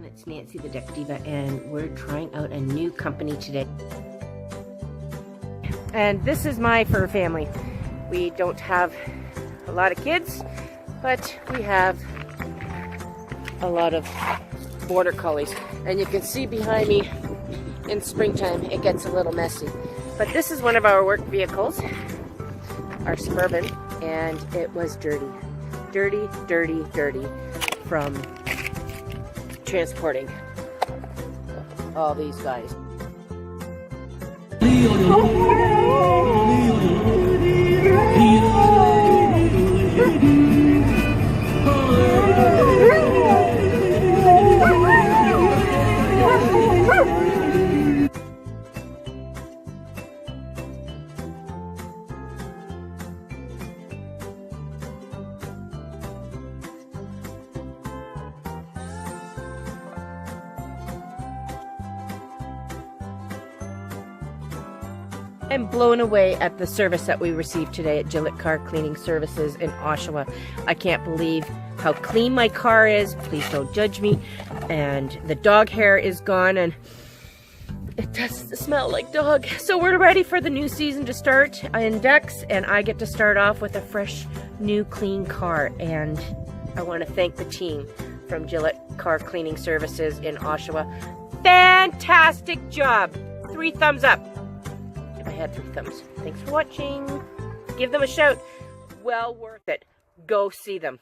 It's Nancy the Deck Diva, and we're trying out a new company today. And this is my fur family. We don't have a lot of kids, but we have a lot of border collies. And you can see behind me, in springtime, it gets a little messy. But this is one of our work vehicles, our Suburban, and it was dirty. Dirty, dirty, dirty from transporting all these guys. I'm blown away at the service that we received today at Gillet Car Cleaning Services in Oshawa. I can't believe how clean my car is. Please don't judge me. And the dog hair is gone, and it does smell like dog. So we're ready for the new season to start in Dex, and I get to start off with a fresh, new, clean car. And I want to thank the team from Gillet Car Cleaning Services in Oshawa. Fantastic job. 3 thumbs up. If I had 3 thumbs. Thanks for watching. Give them a shout. Well worth it. Go see them.